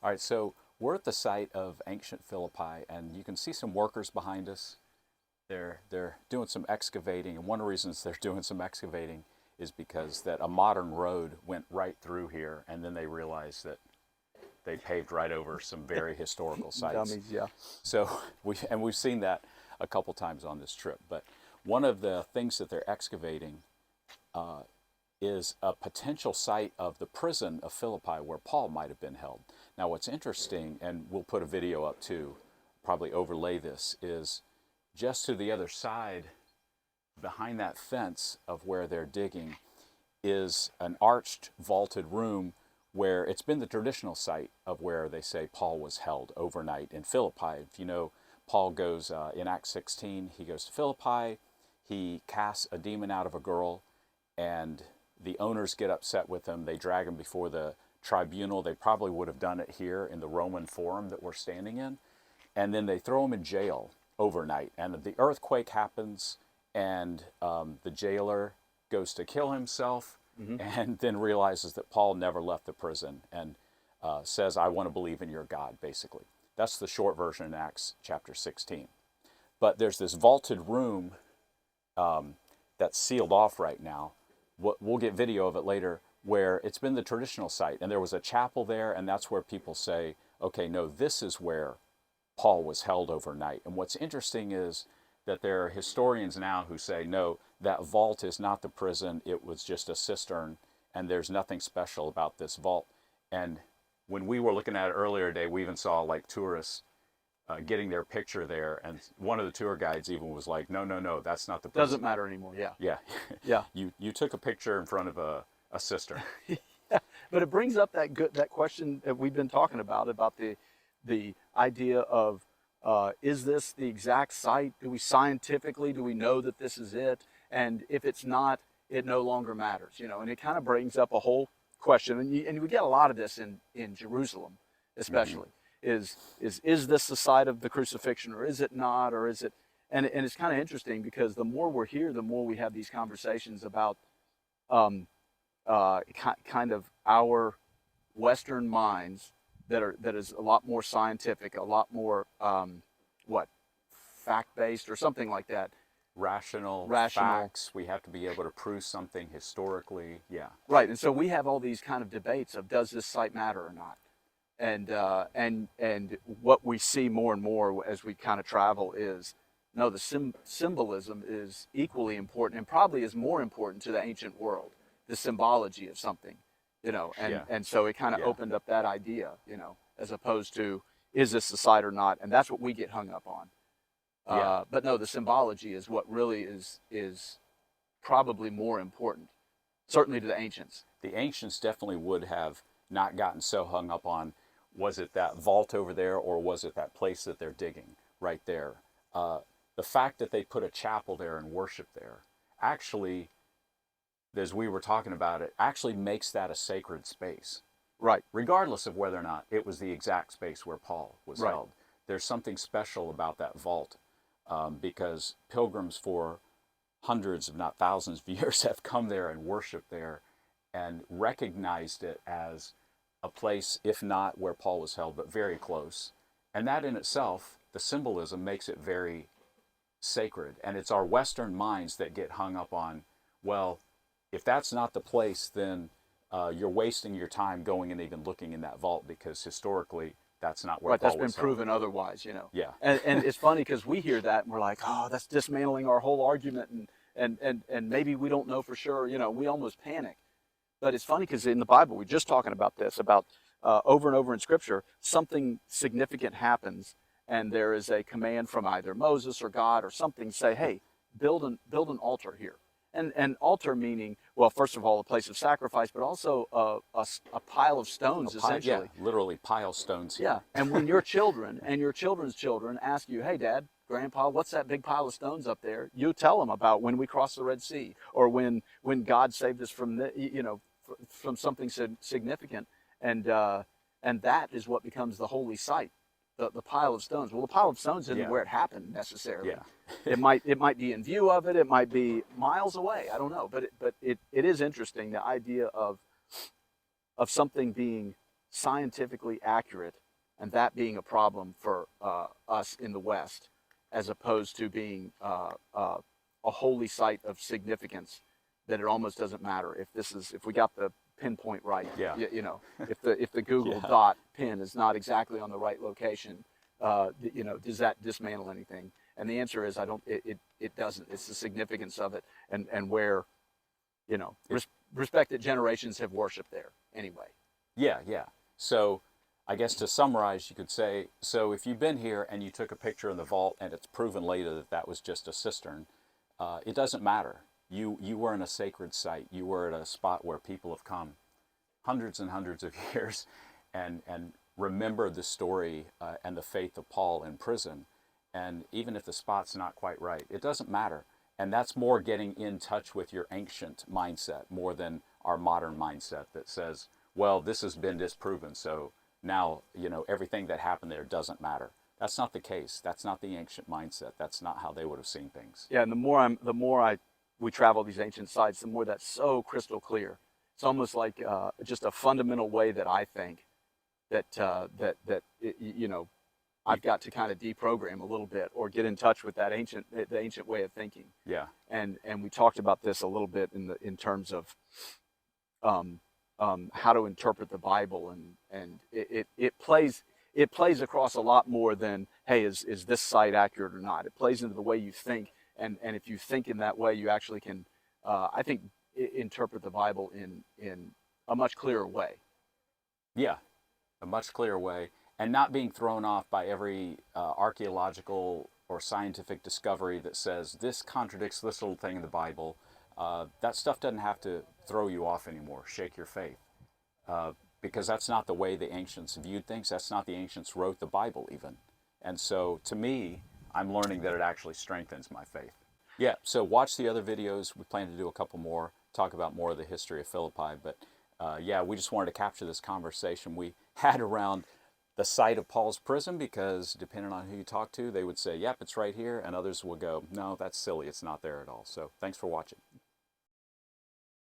All right, so we're at the site of ancient Philippi, and you can see some workers behind us. They're doing some excavating, and one of the reasons they're doing some excavating is because that a modern road went right through here, and then they realized that they paved right over some very historical sites. Dummies, yeah. So we've seen that a couple times on this trip. But one of the things that they're excavating is a potential site of the prison of Philippi where Paul might have been held. Now, what's interesting, and we'll put a video up too, probably overlay this, is just to the other side, behind that fence of where they're digging, is an arched, vaulted room where it's been the traditional site of where they say Paul was held overnight in Philippi. If you know, Paul goes, in Acts 16, he goes to Philippi, he casts a demon out of a girl, and the owners get upset with him. They drag him before the tribunal. They probably would have done it here in the Roman Forum that we're standing in. And then they throw him in jail overnight. And the earthquake happens, and the jailer goes to kill himself, and then realizes that Paul never left the prison and says, I want to believe in your God, basically. That's the short version in Acts chapter 16. But there's this vaulted room that's sealed off right now. We'll get video of it later, where it's been the traditional site, and there was a chapel there, and that's where people say, okay, no, this is where Paul was held overnight. And what's interesting is that there are historians now who say, no, that vault is not the prison, it was just a cistern, and there's nothing special about this vault. And when we were looking at it earlier today, we even saw like tourists getting their picture there, and one of the tour guides even was like, no, that's not the prison. Doesn't matter anymore, yeah. Yeah. Yeah. You took a picture in front of a cistern. Yeah. But it brings up that question that we've been talking about the idea of, is this the exact site? Do we know that this is it? And if it's not, it no longer matters, and it kind of brings up a whole question. And we get a lot of this in Jerusalem, especially. Is this the site of the crucifixion, or is it not, or is it? And it's kind of interesting, because the more we're here, the more we have these conversations about kind of our Western minds that is a lot more scientific, a lot more fact-based, or something like that. Rational facts. We have to be able to prove something historically. Yeah. Right. And so we have all these kind of debates of, does this site matter or not? And what we see more and more as we kind of travel is, no, the symbolism is equally important, and probably is more important to the ancient world, the symbology of something, and so it kind of opened up that idea, as opposed to, is this the site or not? And that's what we get hung up on. But no, the symbology is what really is probably more important, certainly to the ancients. The ancients definitely would have not gotten so hung up on, was it that vault over there, or was it that place that they're digging right there? The fact that they put a chapel there and worship there, actually, as we were talking about it, actually makes that a sacred space. Right. Regardless of whether or not it was the exact space where Paul was held. There's something special about that vault, because pilgrims for hundreds, if not thousands of years, have come there and worshiped there and recognized it as a place, if not where Paul was held, but very close. And that in itself, the symbolism makes it very sacred. And it's our Western minds that get hung up on, well, if that's not the place, then you're wasting your time going and even looking in that vault, because historically that's not where Paul was held. That's been proven otherwise, Yeah. And it's funny, because we hear that and we're like, oh, that's dismantling our whole argument, and maybe we don't know for sure, we almost panic. But it's funny, because in the Bible, we're just talking about this, about over and over in Scripture, something significant happens, and there is a command from either Moses or God or something, say, hey, build an altar here. And altar meaning, well, first of all, a place of sacrifice, but also a pile of stones, essentially. Yeah, literally pile stones here. Yeah, and when your children and your children's children ask you, hey, Dad, Grandpa, what's that big pile of stones up there? You tell them about when we crossed the Red Sea, or when God saved us from from something significant, and that is what becomes the holy site, the pile of stones. Well, the pile of stones isn't where it happened necessarily. Yeah. It might be in view of it. It might be miles away. I don't know, but it is interesting, the idea of something being scientifically accurate, and that being a problem for us in the West, as opposed to being a holy site of significance, that it almost doesn't matter if we got the pinpoint right. Yeah. You know, if the Google Yeah. dot pin is not exactly on the right location, you know, does that dismantle anything? And the answer is, I don't. It doesn't. It's the significance of it, and where, you know, respected generations have worshipped there anyway. Yeah, yeah. So I guess to summarize, you could say, so if you've been here and you took a picture in the vault and it's proven later that that was just a cistern, it doesn't matter. You were in a sacred site. You were at a spot where people have come hundreds and hundreds of years and remember the story and the faith of Paul in prison. And even if the spot's not quite right, it doesn't matter. And that's more getting in touch with your ancient mindset more than our modern mindset that says, well, this has been disproven, so now, you know, everything that happened there doesn't matter. That's not the case. That's not the ancient mindset. That's not how they would have seen things. Yeah, and we travel these ancient sites, the more that's so crystal clear. It's almost like just a fundamental way that I think that you know, I've got to kind of deprogram a little bit or get in touch with the ancient way of thinking. Yeah. And we talked about this a little bit in terms of how to interpret the Bible, and it plays across a lot more than, hey, is this site accurate or not? It plays into the way you think, and if you think in that way, you actually can, I think, interpret the Bible in a much clearer way. Yeah, a much clearer way, and not being thrown off by every archaeological or scientific discovery that says this contradicts this little thing in the Bible. That stuff doesn't have to throw you off anymore, shake your faith. Because that's not the way the ancients viewed things. That's not the ancients wrote the Bible even. And so to me, I'm learning that it actually strengthens my faith. Yeah, so watch the other videos. We plan to do a couple more, talk about more of the history of Philippi. But yeah, we just wanted to capture this conversation we had around the site of Paul's prison, because depending on who you talk to, they would say, yep, it's right here. And others will go, no, that's silly. It's not there at all. So thanks for watching.